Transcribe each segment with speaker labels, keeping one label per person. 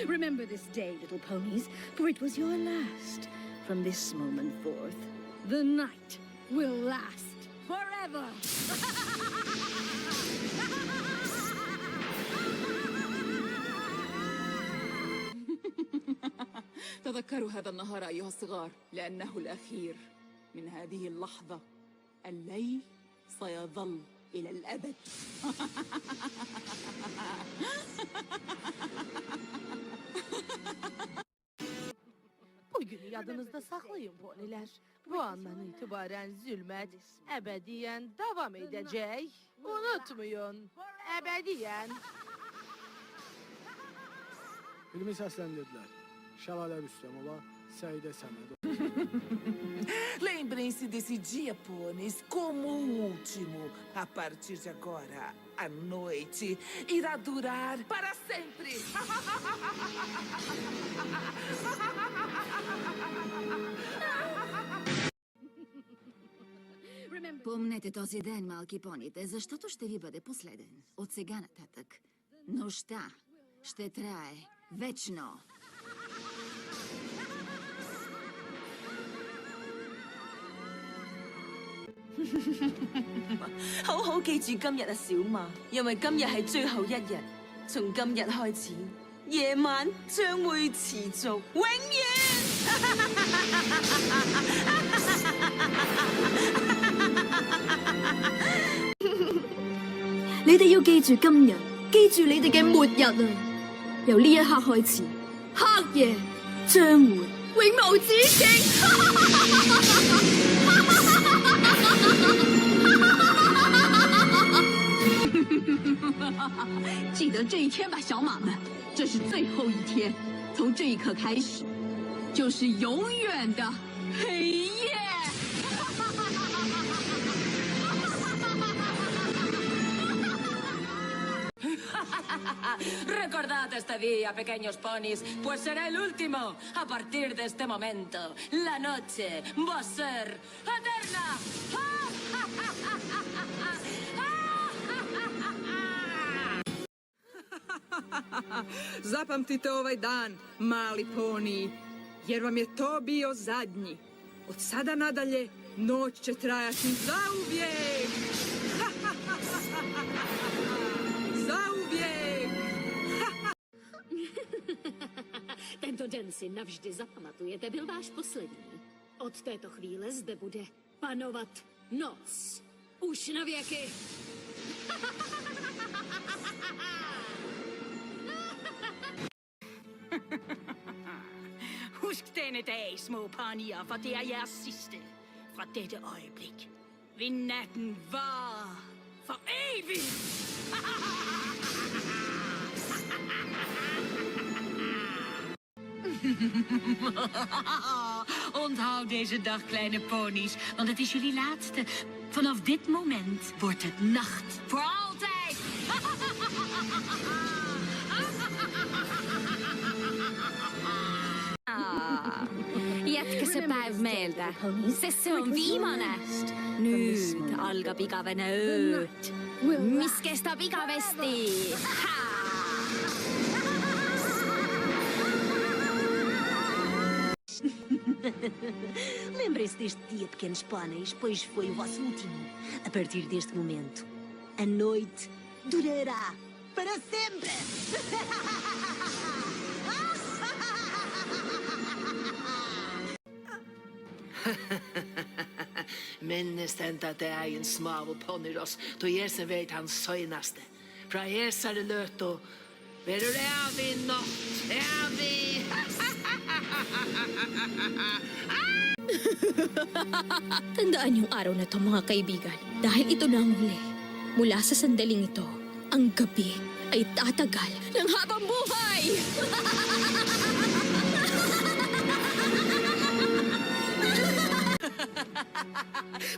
Speaker 1: Remember this day, little ponies, for it was your last. From this moment forth, the night will last forever.
Speaker 2: تذكروا هذا النهار أيها الصغار لأنه الأخير. من هذه اللحظة الليل سيظل إلى الأبد.
Speaker 3: Bugünü yadınızda saklayın poniler. Bu andan itibaren zulmet ebediyen devam edecek. Unutmayın. Ebediyen.
Speaker 4: Filmi səsləndirdilər. Şəlalə Rüstəmova, Səidə Səmədova.
Speaker 5: Lembrem-se desse dia, pôneis, como o último. A partir de agora, a noite irá durar para sempre.
Speaker 6: Помнете този ден, малки поните, защото ще ви бъде последен. От сега нататък. Нощта ще трае вечно.
Speaker 7: 好好記住今日啊，小馬，因為今日係最後一日。從今日開始，夜晚將會持續永遠。
Speaker 8: 你哋要記住今日，記住你哋嘅末日啊！由呢一刻開始，黑夜將會永無止境。
Speaker 9: 记得这一天吧，小马们，这是最后一天，从这一刻开始，就是永远的黑夜。
Speaker 7: Recordad este día, pequeños ponis, pues será el último. A partir de este momento, la noche va a ser eterna.
Speaker 2: Zapamtite ovaj dan, mali poniji, jer vam je to bio zadnji. Od sada nadalje, noć će trajati zauvijek. Zauvijek!
Speaker 10: Tento den si navždy zapamatujete, byl váš poslední. Od této chvíle zde bude panovat noc. Už na věky.
Speaker 1: Husk denne dag, små panier, for det er jeres sidste. Fra dette øjeblik vil natten vare for evigt.
Speaker 11: Onthoud deze dag, kleine ponies, want het is jullie laatste. Vanaf dit moment wordt het nacht. Voor altijd!
Speaker 6: jätke see päev meelde, sest see on viimane. nüüd algab igavene öö, mis kestab igavesti.
Speaker 12: Lembrem-se deste dia, pequenos pôneis, pois foi o vosso último. A partir deste momento, a noite durará para sempre.
Speaker 5: Minnes at det er en smavel ponyros, då Jesen vet hans søynaste. Fra Jesare løt og verur evig natt, evig.
Speaker 13: Tandaan yung araw na to, mga kaibigan, dahil ito na ang huli. Mula sa sandaling ito, ang gabi ay tatagal ng habang buhay!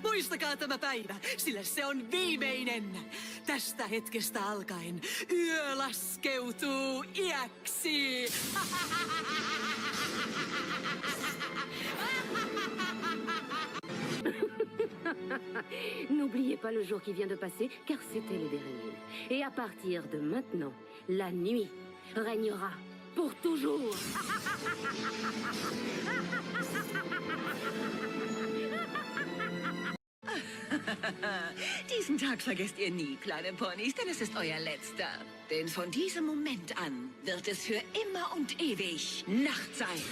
Speaker 5: Muistakaa tämä päivä, sillä se on viimeinen. Tästä hetkestä alkaen yö laskeutuu iäksi.
Speaker 10: N'oubliez pas le jour qui vient de passer, car c'était le dernier. Et à partir de maintenant, la nuit régnera pour toujours.
Speaker 11: Diesen Tag vergesst ihr nie, kleine Ponys, denn es ist euer letzter. Denn von diesem Moment an wird es für immer und ewig Nacht sein.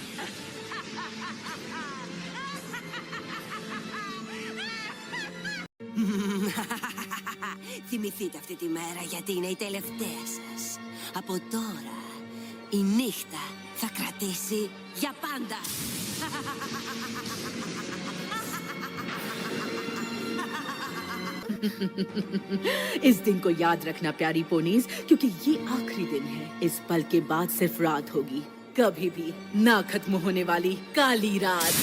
Speaker 12: Θυμηθείτε αυτή τη μέρα γιατί είναι η τελευταία σας. Από τώρα η νύχτα θα κρατήσει για πάντα.
Speaker 14: इस दिन को याद रखना प्यारी ponies, क्योंकि ये आखिरी दिन है। इस पल के बाद सिर्फ रात होगी, कभी भी ना खत्म होने वाली काली रात।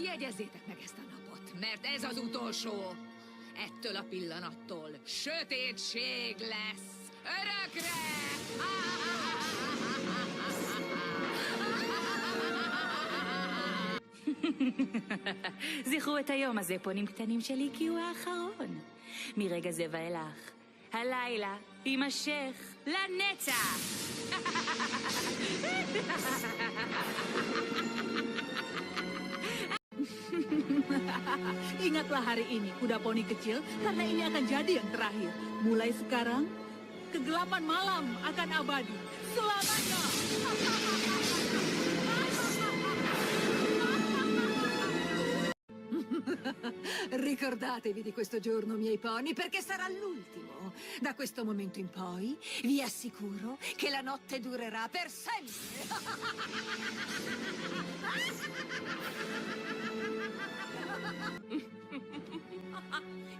Speaker 5: Jegyezzétek meg ezt a napot, mert ez az utolsó. Ettől a pillanattól sötétség lesz. Örökre!
Speaker 6: זכרו את היום הזה, פונים קטנים שלי, כי הוא האחרון. מרגע זה ואילך, הלילה יימשך לנצח.
Speaker 14: Ingatlah hari ini, kuda poni kecil, karena ini akan jadi yang terakhir. Mulai sekarang, kegelapan malam akan abadi. Selamanya!
Speaker 15: Ricordatevi di questo giorno, miei pony, perché sarà l'ultimo. Da questo momento in poi vi assicuro che la notte durerà per sempre.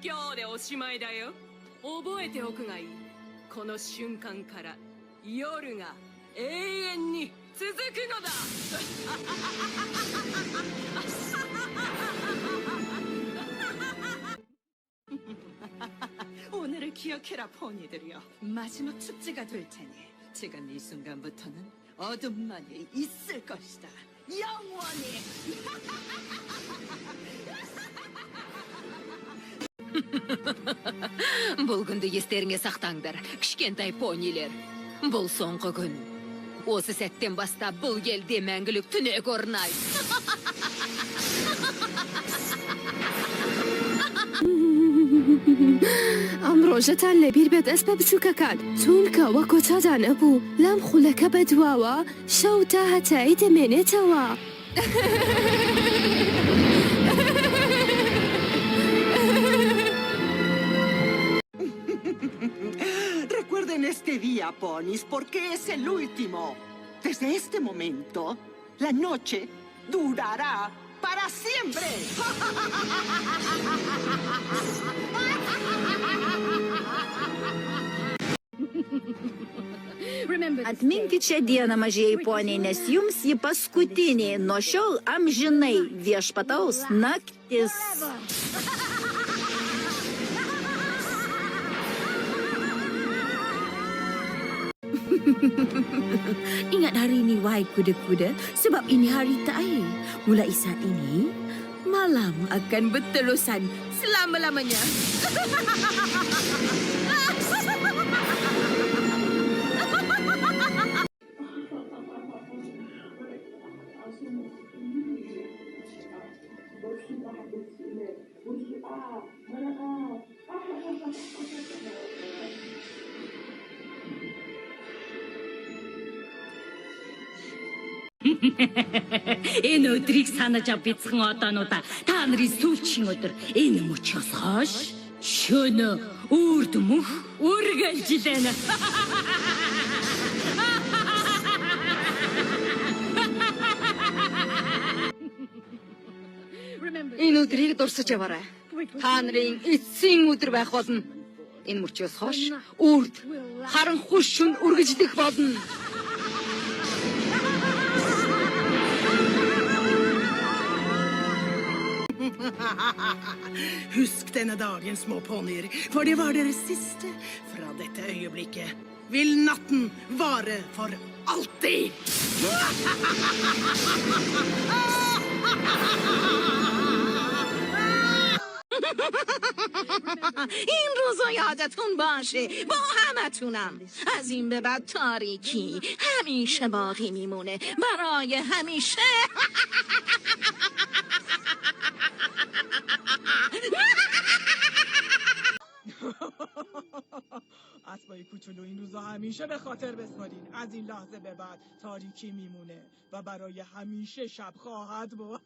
Speaker 7: 今日でおしまいだよ。覚えておくがいい。この瞬間から夜が永遠に続くのだ。
Speaker 16: 오늘을 기억해라, 포니들이여. 마지막 축제가 될 테니 지금 이 순간부터는 어둠만이 있을 것이다. 영원히!
Speaker 5: Бұл күнді естеріңе сақтаңдар, кішкентай понилер. Бұл соңғы күн. Осы сәттен бастап бұл елде мәңгілік түнек орнайды.
Speaker 8: ئەمڕۆژەتان لەبیر بێت ئەسپە بچووکەکان چونکە وە کۆچادان ئەبوو لەم خولەکە بەدواوە شەو تا هەتایی دەمێنێتەوە.
Speaker 17: Recuerden este día, ponis, porque es el último. Desde este momento, la noche durará para siempre.
Speaker 18: Atminkite dieną, mažieji poniai, nes jums ji paskutinė nuo šiol amžinai viešpataus naktis.
Speaker 19: Ingat hari ini, wahai kuda-kuda, sebab ini hari terakhir. Mulai saat ini, malam akan berterusan selama-lamanya.
Speaker 10: Энэ өдрийг санаж бяцхан одоонуудаа та нарын сүүлчийн өдөр энэ мөчөөс хойш шөнө үрд мөх үргэлж байна.
Speaker 20: Энэ өдрийг дурсаж яваарай. Та нарын эцсийн өдөр байх болно. Энэ мөчөөс хойш үрд харанхуй шөнө үргэлжлэх болно.
Speaker 21: Husk denne dagen, små ponnyer, for det var deres siste. Fra dette øyeblikket vil natten vare for alltid.
Speaker 3: این روزا یادتون باشه با همتونم. از این به بعد تاریکی همیشه باقی میمونه برای همیشه.
Speaker 21: اسبای کوچولو این روزا همیشه به خاطر بسپارین. از این لحظه به بعد تاریکی میمونه و برای همیشه شب خواهد بود.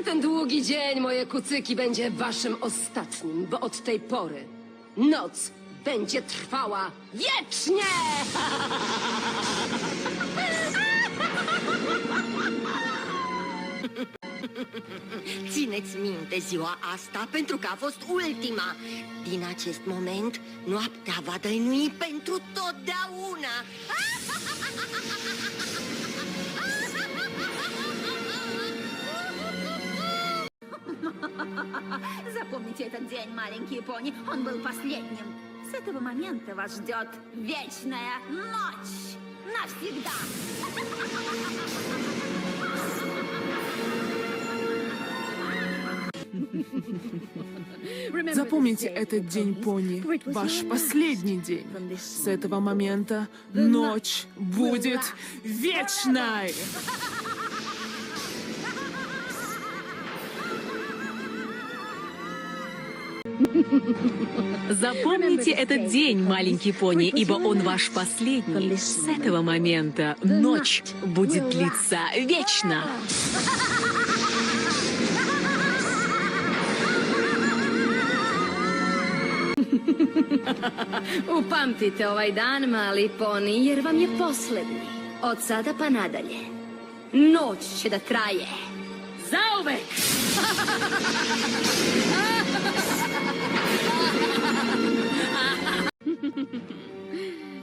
Speaker 22: Ten długi dzień, moje kucyki, będzie waszym ostatnim, bo od tej pory noc będzie trwała wiecznie!
Speaker 23: Țineți minte ziua asta pentru că a fost ultima. Din acest moment, noaptea va dăinui pentru totdeauna.
Speaker 18: Запомните этот день, маленькие пони. Он был последним. С этого момента вас ждет вечная ночь. Навсегда.
Speaker 24: Запомните этот день, пони, ваш последний день. С этого момента ночь будет вечной.
Speaker 25: Запомните этот день, маленький пони, ибо он ваш последний. С этого момента ночь будет длиться вечно.
Speaker 1: Upamtite ovaj dan, mali poni, jer vam je poslednji. Od sada pa nadalje. Noć će da traje. Zauvek!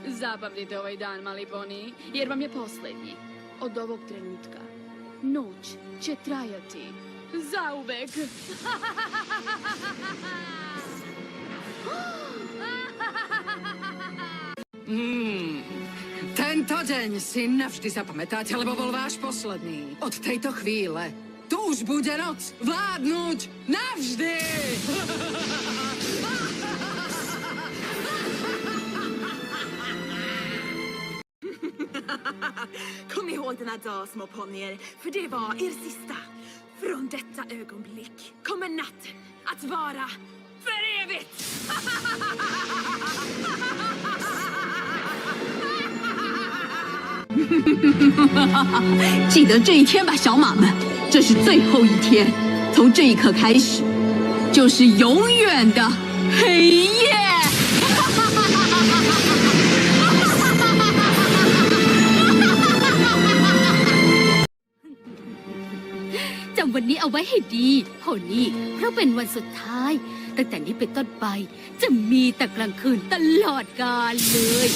Speaker 26: Zapamtite ovaj dan, mali poni, jer vam je poslednji. Od ovog trenutka noć će trajati zauvek.
Speaker 27: Tento deň si navždy zapamätáte, lebo bol váš posledný. Od tejto chvíle tu už bude noc vládnuť navždy!
Speaker 28: Kom ihåg denna dag, små ponnyer, för det var er sista. Från detta ögonblick kommer natten att vara för evigt!
Speaker 9: Ha ha ha ha! 记得这一天吧，小马们，这是最后一天，从这一刻开始，就是永远的黑夜。
Speaker 13: จำวันนี้เอาไว้ให้ดีโฮนี่เพราะเป็นวันสุดท้าย ตั้งแต่นี้เป็นต้นไป จะมีแต่กลางคืนตลอดกาลเลย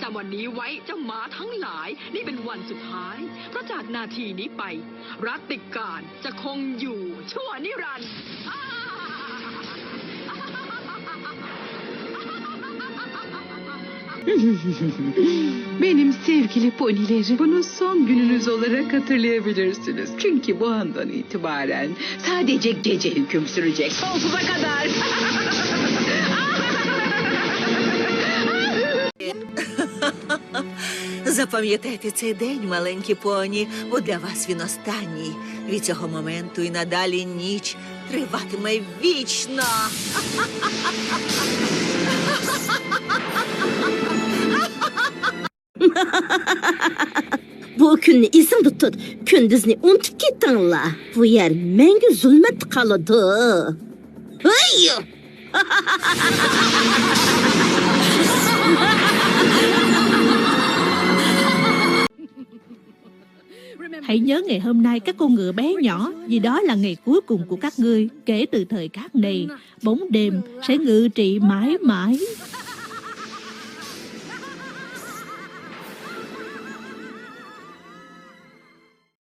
Speaker 9: จำวันนี้ไว้เจ้าหมาทั้งหลาย นี่เป็นวันสุดท้าย เพราะจากนาทีนี้ไป รัตติการจะคงอยู่ชั่วนิรันดร์
Speaker 29: Benim sevgili ponilerim, bunu son gününüz olarak hatırlayabilirsiniz. Çünkü bu andan itibaren sadece gece hüküm sürecek. Sonsuza kadar.
Speaker 30: Запам'ятайте цей день, маленькі поні, бо для вас він останній. Від цього моменту і надалі ніч триватиме вічно.
Speaker 12: Bu kunni esimda tut. Kunduzni unutib ketdinglar. Bu yer menga zulmat qiladi. Hey!
Speaker 31: 'Hãy nhớ ngày hôm nay các con ngựa bé nhỏ, vì đó là ngày cuối cùng của các ngươi. Kể từ thời khắc này, bóng đêm sẽ ngự trị mãi mãi.